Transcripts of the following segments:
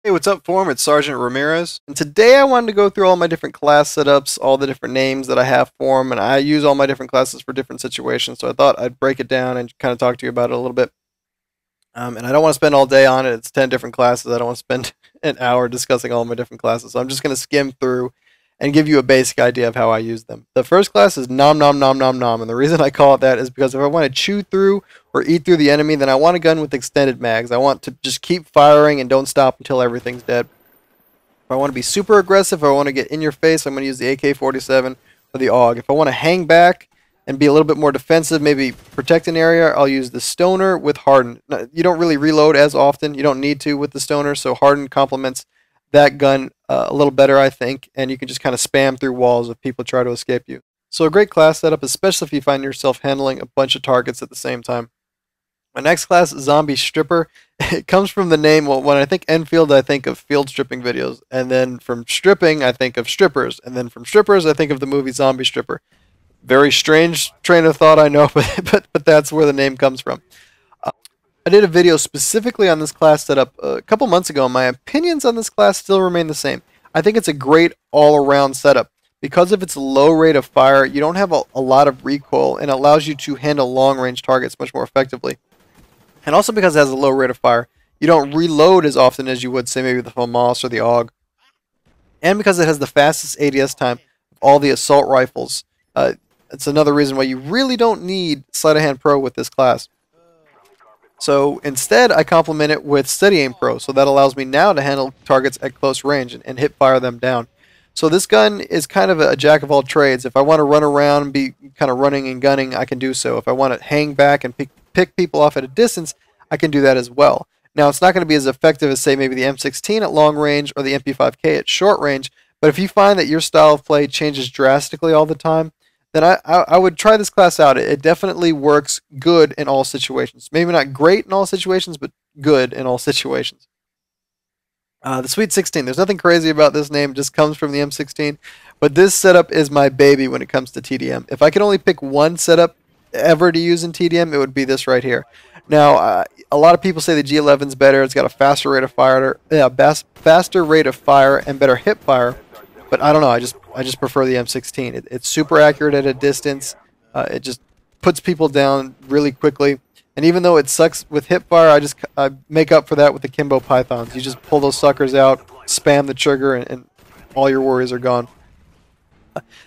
Hey, what's up, Form? It's Sergeant Ramirez, and today I wanted to go through all my different class setups, all the different names that I have for them, and I use all my different classes for different situations, so I thought I'd break it down and kind of talk to you about it a little bit. And I don't want to spend all day on it. It's 10 different classes. I don't want to spend an hour discussing all my different classes, so I'm just going to skim through and give you a basic idea of how I use them. The first class is Nom Nom Nom Nom Nom, and the reason I call it that is because if I want to chew through or eat through the enemy, then I want a gun with extended mags. I want to just keep firing and don't stop until everything's dead. If I want to be super aggressive, if I want to get in your face, I'm going to use the AK-47 or the AUG. If I want to hang back and be a little bit more defensive, maybe protect an area, I'll use the Stoner with Hardened. Now, you don't really reload as often. You don't need to with the Stoner, so Hardened complements that gun a little better, I think, and you can just kind of spam through walls if people try to escape you. So a great class setup, especially if you find yourself handling a bunch of targets at the same time. My next class, Zombie Stripper. It comes from the name, well, when I think Enfield, I think of field stripping videos. And then from stripping, I think of strippers. And then from strippers, I think of the movie Zombie Stripper. Very strange train of thought, I know, but that's where the name comes from. I did a video specifically on this class setup a couple months ago, and my opinions on this class still remain the same. I think it's a great all-around setup. Because of its low rate of fire, you don't have a lot of recoil, and it allows you to handle long-range targets much more effectively. And also because it has a low rate of fire, you don't reload as often as you would, say, maybe the FAMAS or the AUG. And because it has the fastest ADS time of all the assault rifles, it's another reason why you really don't need Sleight of Hand Pro with this class. So instead, I complement it with Steady Aim Pro, so that allows me now to handle targets at close range and hip fire them down. So this gun is kind of a jack of all trades. If I want to run around and be kind of running and gunning, I can do so. If I want to hang back and pick people off at a distance, I can do that as well. Now, it's not going to be as effective as, say, maybe the M16 at long range or the MP5K at short range, but if you find that your style of play changes drastically all the time, then I would try this class out. It definitely works good in all situations. Maybe not great in all situations, but good in all situations. The Sweet 16, there's nothing crazy about this name, it just comes from the M16, but this setup is my baby when it comes to TDM. If I could only pick one setup ever to use in TDM, it would be this right here. Now, a lot of people say the G11 is better. It's got a faster rate of fire, faster rate of fire and better hip fire. But I don't know. I just prefer the M16. It's super accurate at a distance. It just puts people down really quickly. And even though it sucks with hip fire, I make up for that with the Kimbo Pythons. You just pull those suckers out, spam the trigger, and all your worries are gone.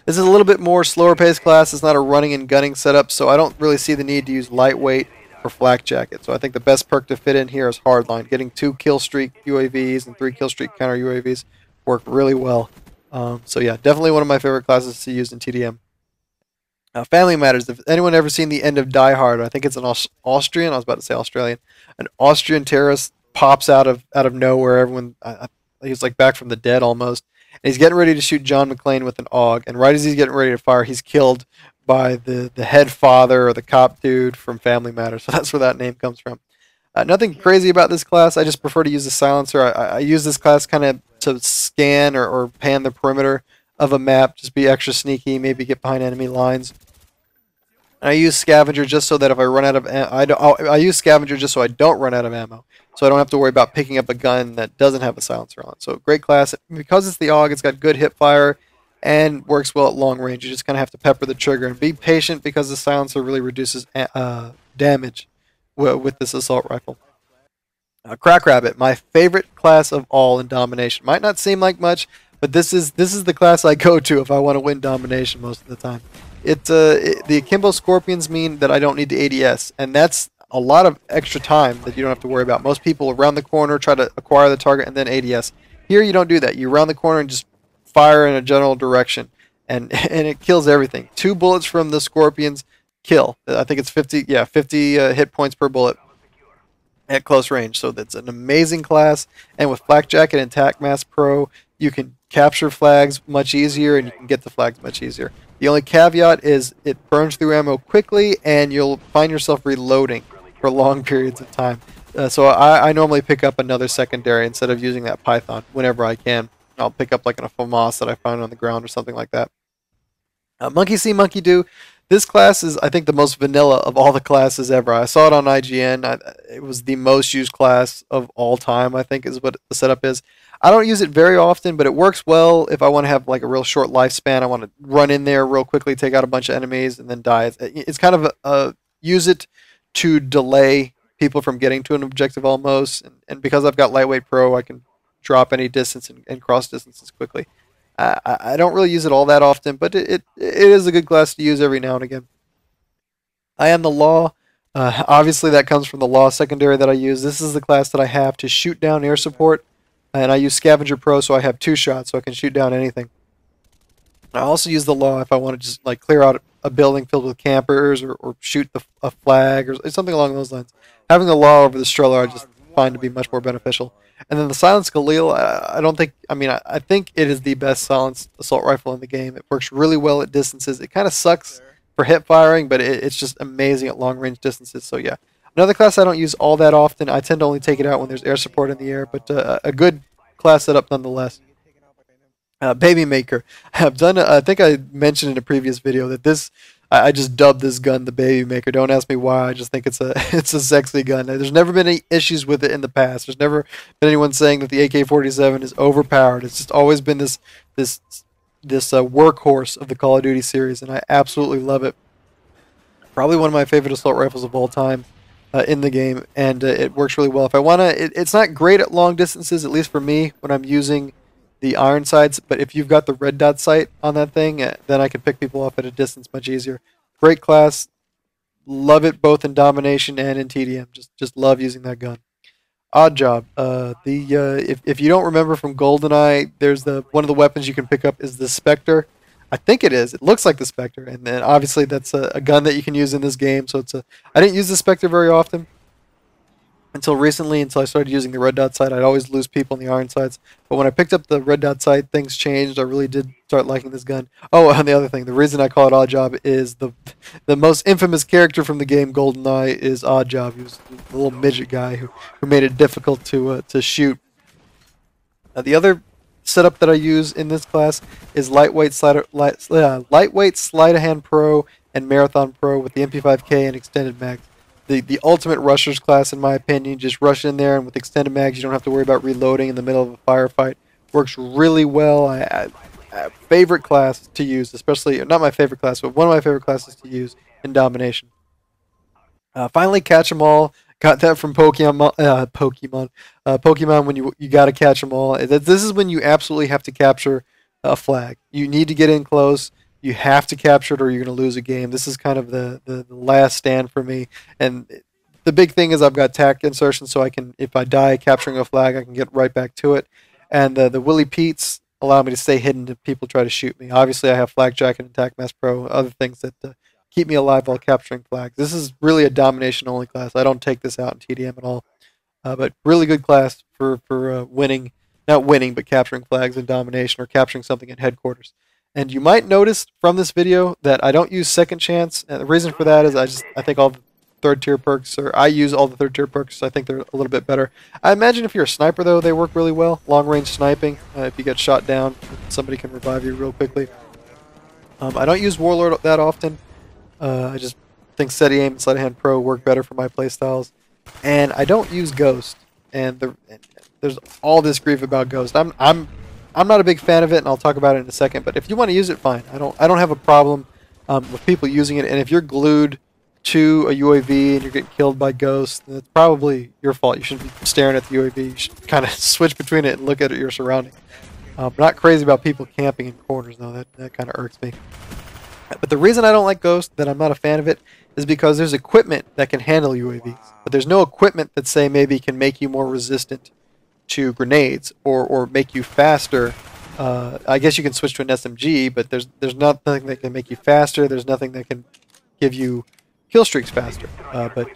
This is a little bit more slower paced class. It's not a running and gunning setup, so I don't really see the need to use lightweight or flak jacket. So I think the best perk to fit in here is hardline. Getting 2 kill streak UAVs and 3 kill streak counter UAVs work really well. So yeah, definitely one of my favorite classes to use in TDM. Family Matters. If anyone ever seen the end of Die Hard, I think it's an Austrian. I was about to say Australian. An Austrian terrorist pops out of nowhere. Everyone, he's like back from the dead almost. And he's getting ready to shoot John McClane with an AUG, and right as he's getting ready to fire, he's killed by the head father or the cop dude from Family Matters. So that's where that name comes from. Nothing crazy about this class. I just prefer to use the silencer. I use this class kind of to scan or pan the perimeter of a map, just be extra sneaky, maybe get behind enemy lines. And I use Scavenger just so that if I run out of I use Scavenger just so I don't run out of ammo. So I don't have to worry about picking up a gun that doesn't have a silencer on it. So great class. Because it's the AUG, it's got good hip fire and works well at long range. You just kind of have to pepper the trigger and be patient because the silencer really reduces damage with this assault rifle. Crack Rabbit, my favorite class of all in domination. Might not seem like much, but this is the class I go to if I want to win domination most of the time. The Akimbo Scorpions mean that I don't need to ADS, and that's a lot of extra time that you don't have to worry about. Most people around the corner try to acquire the target and then ADS. Here you don't do that. You round the corner and just fire in a general direction, and it kills everything. 2 bullets from the Scorpions kill. I think it's 50 hit points per bullet at close range. So that's an amazing class. And with Flak Jacket and Tac Mask Pro, you can capture flags much easier and you can get the flags much easier. The only caveat is it burns through ammo quickly and you'll find yourself reloading for long periods of time. So I normally pick up another secondary instead of using that Python whenever I can. I'll pick up like a FAMAS that I found on the ground or something like that. Monkey See, Monkey Do. This class is, I think, the most vanilla of all the classes ever. I saw it on IGN. It was the most used class of all time, I think, is what the setup is. I don't use it very often, but it works well if I want to have like a real short lifespan. I want to run in there real quickly, take out a bunch of enemies, and then die. It's kind of use it to delay people from getting to an objective almost. And because I've got Lightweight Pro, I can drop any distance and cross distances quickly. I don't really use it all that often, but it is a good class to use every now and again. I am the Law. Obviously, that comes from the Law secondary that I use. This is the class that I have to shoot down air support, and I use Scavenger Pro, so I have 2 shots, so I can shoot down anything. I also use the Law if I want to just like clear out a building filled with campers, or shoot a flag, or something along those lines. Having the Law over the Streller, I just find to be much more beneficial. And then the Silenced Galil, I don't think, I think it is the best silenced assault rifle in the game. It works really well at distances. It kind of sucks for hip firing, but it's just amazing at long range distances. So yeah, another class I don't use all that often. I tend to only take it out when there's air support in the air, but a good class setup nonetheless. Baby Maker. I've done. I think I mentioned in a previous video that I just dubbed this gun the Baby Maker. Don't ask me why. I just think it's a it's a sexy gun. There's never been any issues with it in the past. There's never been anyone saying that the AK-47 is overpowered. It's just always been this workhorse of the Call of Duty series, and I absolutely love it. Probably one of my favorite assault rifles of all time in the game, and it works really well. If I wanna, it's not great at long distances, at least for me when I'm using the iron sights, but if you've got the red dot sight on that thing, then I can pick people off at a distance much easier. Great class, love it both in domination and in TDM. Just love using that gun. Odd Job. If you don't remember from GoldenEye, there's one of the weapons you can pick up is the Spectre. I think it is. It looks like the Spectre, and then obviously that's a gun that you can use in this game. So I didn't use the Spectre very often until recently, until I started using the red dot sight. I'd always lose people in the iron sights. But when I picked up the red dot sight, things changed. I really did start liking this gun. Oh, and the other thing, the reason I call it Odd Job is the most infamous character from the game GoldenEye is Odd Job. He was the little midget guy who made it difficult to shoot. The other setup that I use in this class is lightweight sleight of hand pro and marathon pro with the MP5K and extended mags. The ultimate rushers class, in my opinion. Just rush in there, and with extended mags, you don't have to worry about reloading in the middle of a firefight. Works really well. Favorite class to use, especially, not my favorite class, but one of my favorite classes to use in domination. Finally, Catch 'em All. Got that from Pokemon. Pokemon, when you gotta catch them all. This is when you absolutely have to capture a flag. You need to get in close. You have to capture it, or you're going to lose a game. This is kind of the last stand for me. And the big thing is I've got tack insertion, so I can, if I die capturing a flag, I can get right back to it. And the Willie Pete's allow me to stay hidden if people try to shoot me. Obviously, I have Flag Jacket and Tac Mask Pro, other things that keep me alive while capturing flags. This is really a domination-only class. I don't take this out in TDM at all. But really good class for winning, not winning, but capturing flags in domination or capturing something in headquarters. And you might notice from this video that I don't use second chance. And the reason for that is I think all the third tier perks, or I use all the third tier perks. I think they're a little bit better. I imagine if you're a sniper though, they work really well. Long range sniping. If you get shot down, somebody can revive you real quickly. I don't use Warlord that often. I just think Steady Aim and Sleight of Hand Pro work better for my playstyles. And I don't use Ghost. And there's all this grief about Ghost. I'm not a big fan of it, and I'll talk about it in a second. But if you want to use it, fine. I don't have a problem with people using it. And if you're glued to a UAV and you're getting killed by Ghosts, then it's probably your fault. You shouldn't be staring at the UAV. You should kind of switch between it and look at your surroundings. I'm not crazy about people camping in corners, though. That kind of irks me. But the reason I don't like Ghost, that I'm not a fan of it, is because there's equipment that can handle UAVs. But there's no equipment that, say, maybe can make you more resistant to grenades or make you faster. I guess you can switch to an SMG, but there's nothing that can make you faster. There's nothing that can give you kill streaks faster. But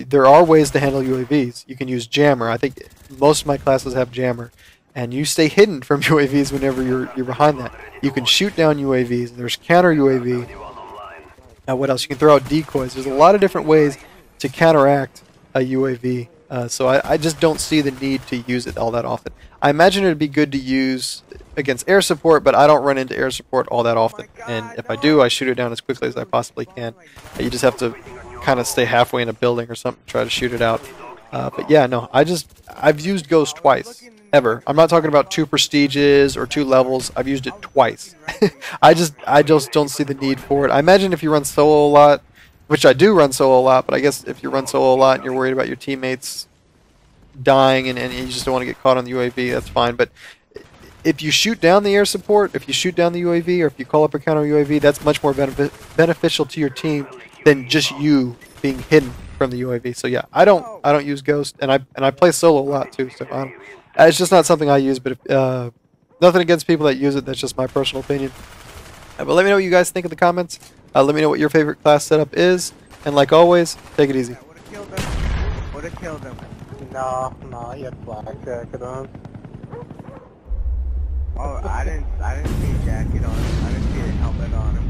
there are ways to handle UAVs. You can use Jammer. I think most of my classes have Jammer. And you stay hidden from UAVs whenever you're behind that. You can shoot down UAVs. There's counter UAV. What else? You can throw out decoys. There's a lot of different ways to counteract a UAV So I just don't see the need to use it all that often. I imagine it'd be good to use against air support, but I don't run into air support all that often. And if I do, I shoot it down as quickly as I possibly can. You just have to kind of stay halfway in a building or something, try to shoot it out. But yeah, no, I've used Ghost twice. Ever. I'm not talking about 2 prestiges or 2 levels. I've used it twice. I just don't see the need for it. I imagine if you run solo a lot, which I do run solo a lot, but I guess if you run solo a lot and you're worried about your teammates dying and you just don't want to get caught on the UAV, that's fine. But if you shoot down the air support, if you shoot down the UAV, or if you call up a counter UAV, that's much more beneficial to your team than just you being hidden from the UAV. So yeah, I don't use Ghost, and I play solo a lot too. So it's just not something I use. But if, nothing against people that use it. That's just my personal opinion. But let me know what you guys think in the comments. Let me know what your favorite class setup is. And like always, take it easy. Would have killed him. Would have killed him. No, he had black jacket on. Oh, I didn't see a jacket on him. I didn't see a helmet on him.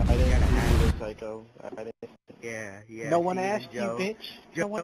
I didn't see the psycho. Yeah. No one asked you, Joe. bitch. No one